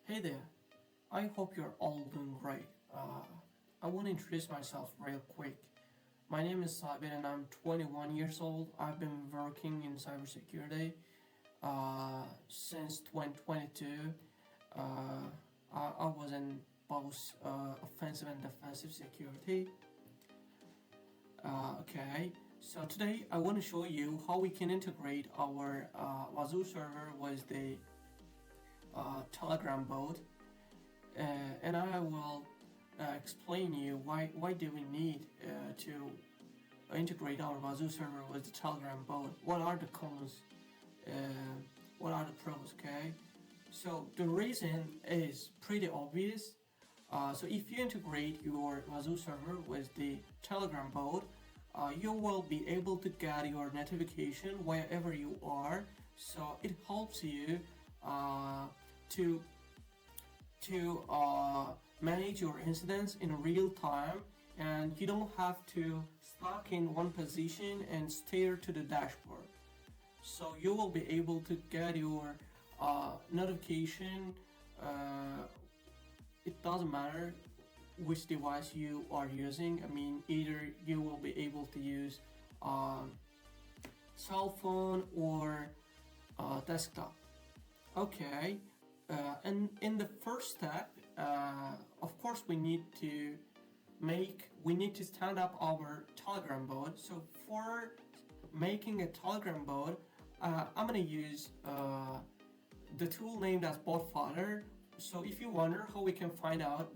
Hey there, I hope you're all doing great. I want to introduce myself real quick. My name is Sabir and I'm 21 years old. I've been working in cybersecurity since 2022. I was in both offensive and defensive security. Okay, so today I want to show you how we can integrate our Wazuh server with the Telegram bot, and I will explain you why do we need to integrate our Wazuh server with the Telegram bot. What are the cons? Uh, what are the pros? Okay, so the reason is pretty obvious. So if you integrate your Wazuh server with the Telegram bot, you will be able to get your notification wherever you are. So it helps you to manage your incidents in real time, and you don't have to stuck in one position and stare to the dashboard. So you will be able to get your notification. It doesn't matter which device you are using. I mean, either you will be able to use cell phone or desktop. Okay, and in the first step, of course, we need to stand up our Telegram bot. So for making a Telegram bot, I'm gonna use the tool named as botfodder. So if you wonder how we can find out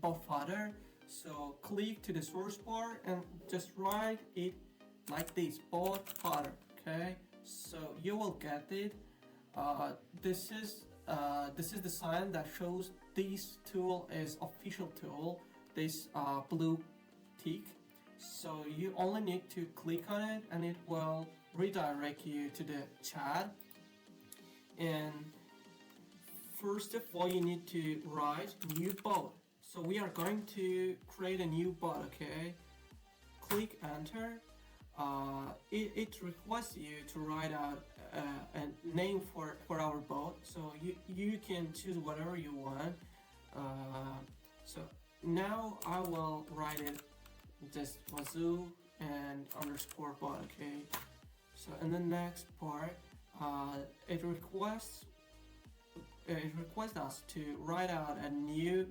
botfodder, so click to the source bar and just write it like this, botfodder. Okay, so you will get it. This is the sign that shows this tool is official tool. This blue tick. So you only need to click on it, and it will redirect you to the chat. And first of all, you need to write new bot. So we are going to create a new bot. Okay, click enter. It requests you to write out a name for our bot, so you can choose whatever you want. So now I will write it just Wazuh and underscore bot. Okay, so in the next part, it requests us to write out a new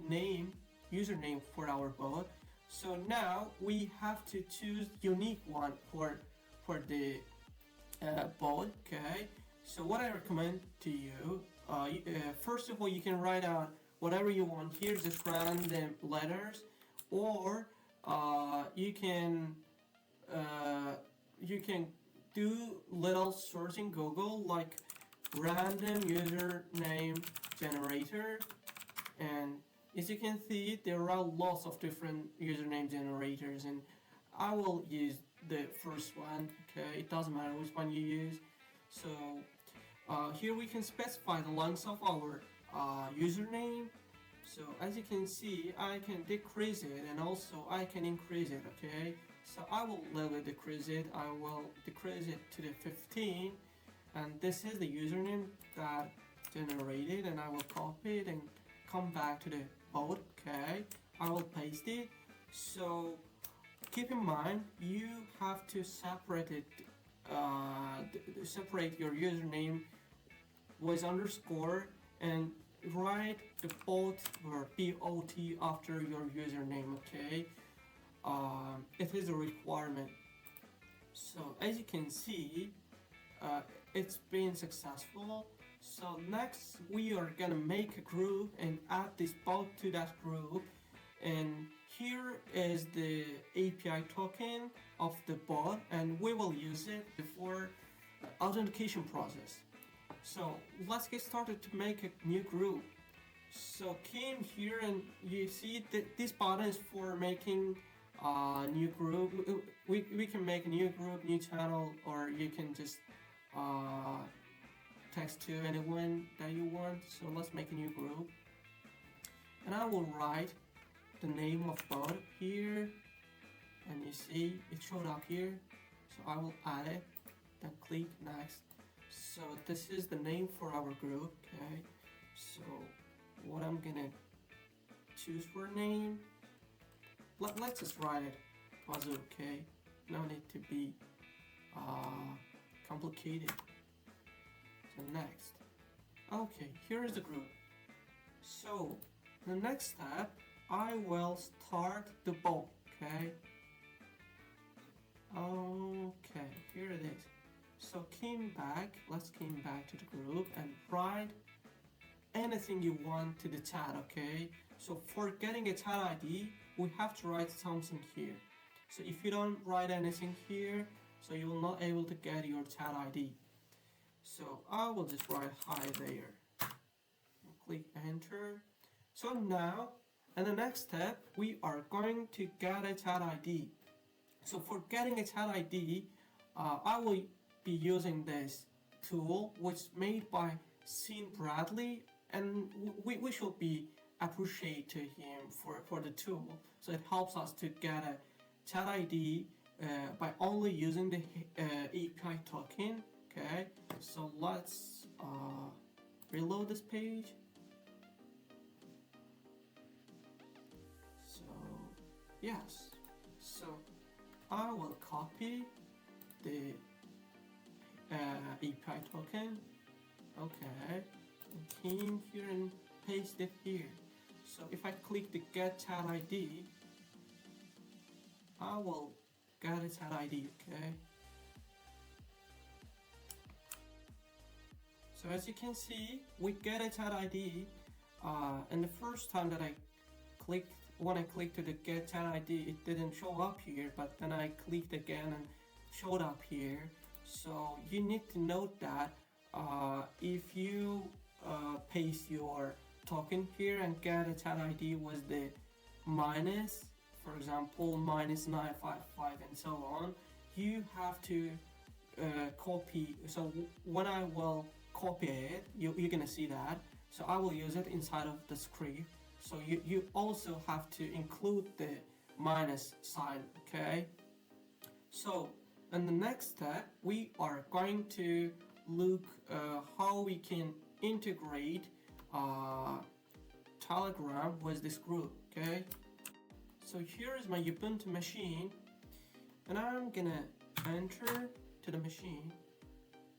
username for our bot. So now we have to choose unique one for the bot. Okay, so what I recommend to you, first of all, you can write out whatever you want here, just random letters, or you can do little search in Google like random username generator, and as you can see, there are lots of different username generators, and I will use the first one. Okay, it doesn't matter which one you use. So here we can specify the length of our username. So as you can see, I can decrease it and also I can increase it. Okay, so I will level decrease it. I will decrease it to the 15, and this is the username that generated, and I will copy it and come back to the bot. Okay, I will paste it. So keep in mind, you have to separate it, separate your username with underscore and write the bot or bot after your username. Okay, it is a requirement. So as you can see, it's been successful. So next we are gonna make a group and add this bot to that group, and here is the API token of the bot, and we will use it for authentication process. So let's get started to make a new group. So came here and you see that this button is for making a new group. We can make a new group, new channel, or you can just text to anyone that you want. So let's make a new group, and I will write the name of bot here, and you see it showed up here. So I will add it, then click next. So this is the name for our group. Okay, so what I'm gonna choose for name. Let's just write it Wazuh, okay? No need to be complicated. So next. Okay, here is the group. So the next step, I will start the ball, okay? Okay, here it is. So let's came back to the group and write anything you want to the chat, okay? So for getting a chat ID, we have to write something here. So if you don't write anything here, so you will not able to get your chat ID. So I will just write hi there. Click enter. So now, in the next step, we are going to get a chat ID. So for getting a chat ID, I will be using this tool, which is made by Sean Bradley, and we should be appreciate to him for the tool. So it helps us to get a chat ID by only using the API token. Okay, so let's reload this page. So yes, so I will copy the API token. Okay, and came here and paste it here. So if I click the get chat ID, I will get a chat ID. Okay. So as you can see, we get a chat ID. And the first time that when I clicked to the get chat ID, it didn't show up here, but then I clicked again and showed up here. So you need to note that if you paste your token here and get a chat ID with the minus, for example, minus 955 and so on, you have to copy. So when I will copy it, you're gonna see that. So I will use it inside of the script. So you also have to include the minus sign, okay? So in the next step, we are going to look how we can integrate Telegram with this group, okay? So here is my Ubuntu machine, and I'm gonna enter to the machine.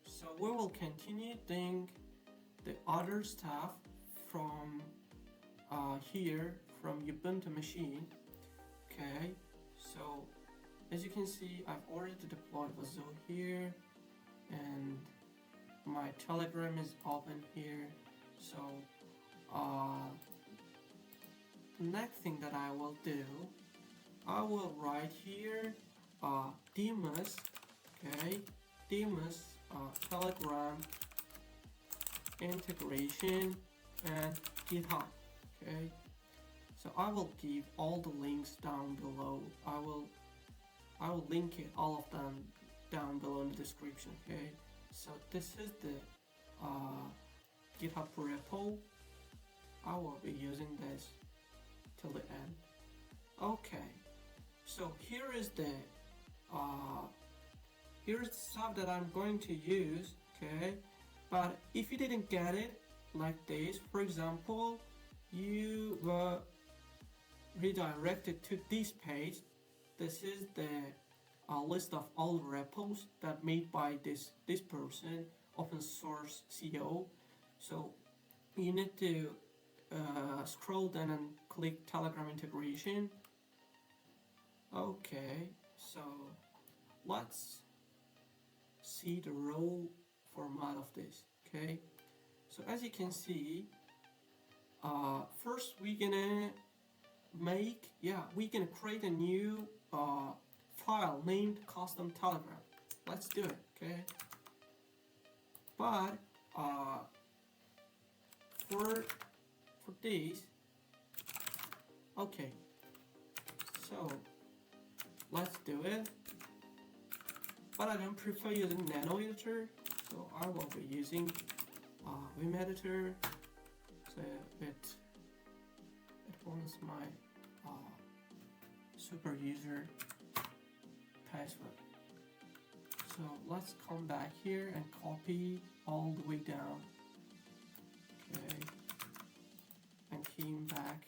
So we will continue doing the other stuff from here from Ubuntu machine. Okay, so as you can see, I've already deployed Wazuh here, and my Telegram is open here. So the next thing that I will do, I will write here Demus, okay, Demus Telegram integration and GitHub. Okay, so I will give all the links down below. I will link it, all of them, down below in the description. Okay, so this is the GitHub repo. I will be using this till the end. Okay, so here's the stuff that I'm going to use. Okay, but if you didn't get it like this, for example, you were redirected to this page. This is the list of all repos that made by this person, open source CEO. So you need to scroll down and click Telegram integration. Okay, so let's see the raw format of this. Okay, so as you can see, first we're gonna create a new file named custom Telegram. Let's do it. Okay, but for this, okay, so let's do it. But I don't prefer using Nano Editor, so I will be using Vim Editor. So it wants my super user password. So let's come back here and copy all the way down. Okay. back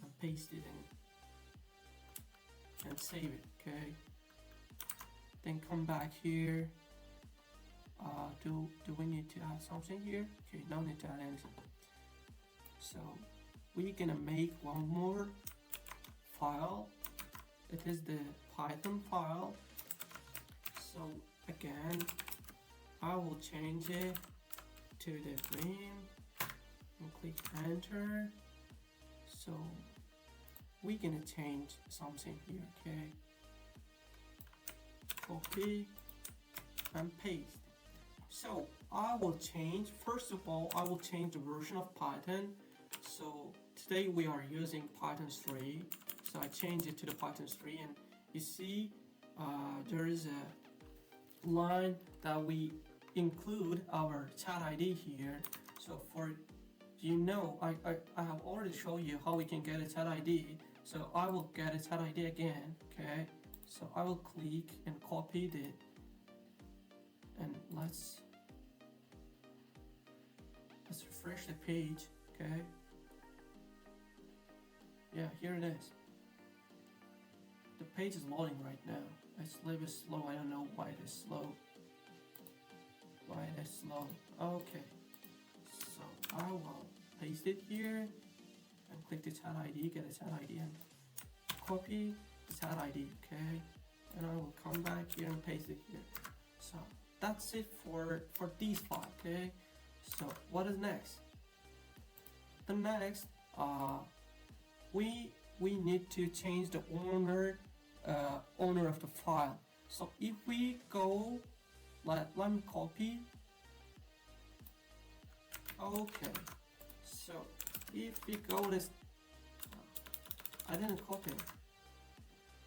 and paste it in and save it. Okay, then come back here. Do we need to add something here? Okay, no need to add anything. So we're gonna make one more file. It is the Python file. So again, I will change it to the green and click enter. So we're gonna change something here. Okay, copy and paste. So I will change, first of all, I will change the version of Python. So today we are using Python 3. So I change it to the Python 3, and you see there is a line that we include our chat ID here. So for, I have already shown you how we can get a chat ID. So I will get a chat ID again. Okay, so I will click and copy it, and let's refresh the page. Okay, yeah, here it is. The page is loading right now. It's a little bit slow. I don't know why it is slow. Okay, so I will paste it here and click the chat ID, get a chat ID, and copy the chat ID. Okay, and I will come back here and paste it here. So that's it for these five. Okay, so what is next? The next, we need to change the owner of the file. So if we go, let me copy. Okay, so if we go this, I didn't copy.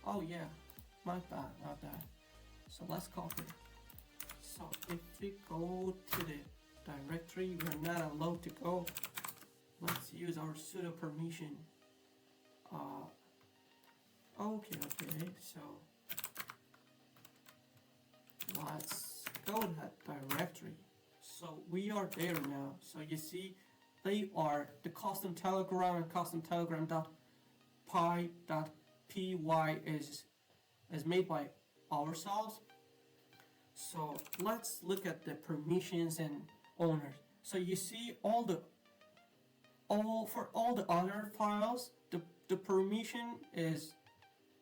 Oh yeah, my bad. So let's copy. So if we go to the directory we're not allowed to go, let's use our sudo permission. Okay, so let's go to that directory. So we are there now. So you see, they are the custom telegram and custom telegram.py is made by ourselves. So let's look at the permissions and owners. So you see for all the other files, the permission is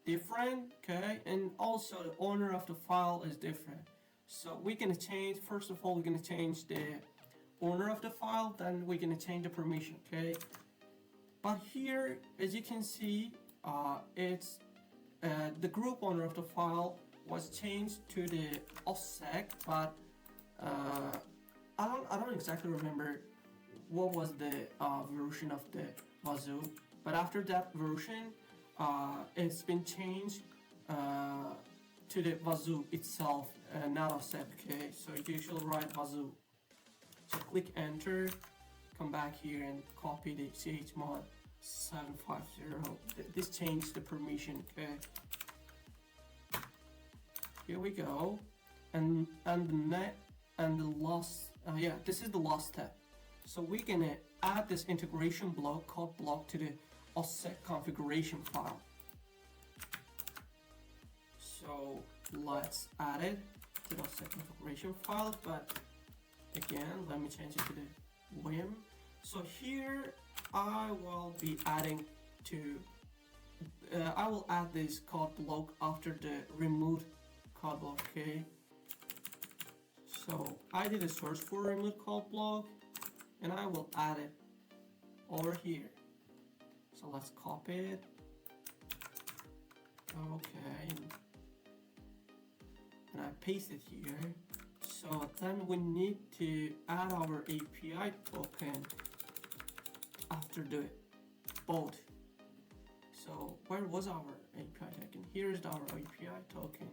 different, okay, and also the owner of the file is different. So we're gonna change, first of all, we're gonna change the owner of the file, then we're gonna change the permission, okay. But here, as you can see, it's the group owner of the file was changed to the offset, but I don't exactly remember what was the version of the Wazuh, but after that version, it's been changed to the Wazuh itself, not offset. Okay, so you usually write Wazuh. So click enter, come back here and copy the chmod 750. This changed the permission. Okay, here we go, and the last this is the last step. So we're gonna add this integration block called block to the offset configuration file. So let's add it to the offset configuration file, but again, let me change it to the Vim. So here I will be adding to I will add this code block after the remove code block. Okay, so I did a search for remove code block, and I will add it over here. So let's copy it. Okay, and I paste it here. So then we need to add our API token after the both. So where was our API token? Here's our API token.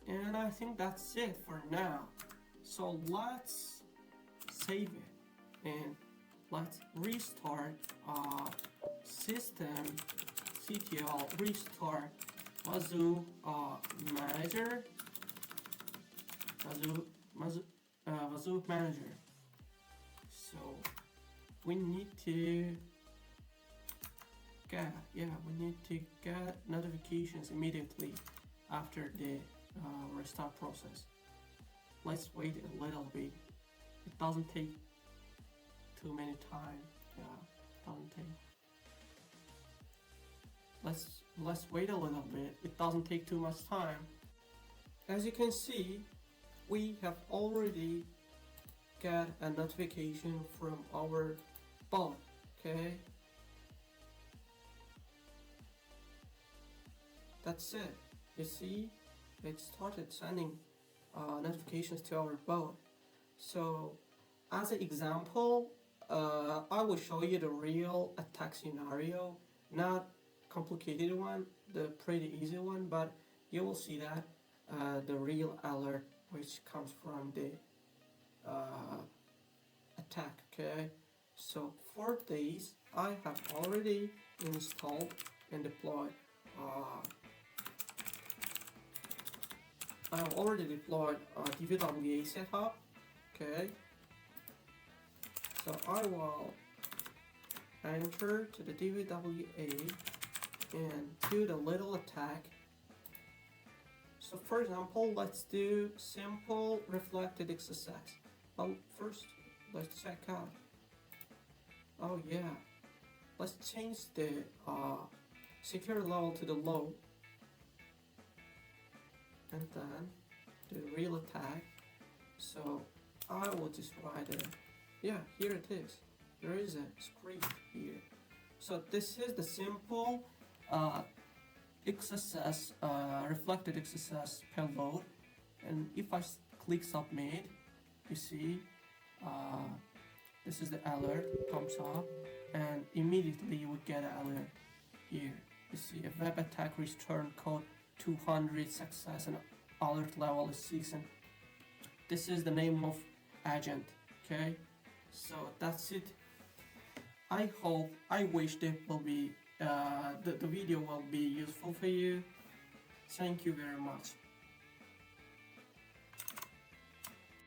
And I think that's it for now. So let's save it and let's restart system ctl restart Wazuh manager. Wazuh manager. So we need to get, we need to get notifications immediately after the restart process. Let's wait a little bit. It doesn't take too many time. Yeah, doesn't take. Let's wait a little bit. It doesn't take too much time. As you can see, we have already got a notification from our bot. Okay, that's it. You see, it started sending notifications to our bot. So, as an example, I will show you the real attack scenario, not complicated one, the pretty easy one, but you will see that the real alert which comes from the attack. Okay, so for these I have already installed and deployed I have already deployed DVWA setup. Okay, so I will enter to the DVWA and do the little attack. So for example, let's do simple reflected XSS. Well, first let's check out. Oh yeah, let's change the security level to the low, and then do real attack. So I will just write it. Yeah, here it is. There is a script here. So this is the simple XSS, reflected XSS payload, and if I click submit, you see this is the alert comes up, and immediately you would get an alert here. You see a web attack return code 200 success and alert level is 6, and this is the name of agent. Okay, so that's it. I wish that will be the video will be useful for you. Thank you very much.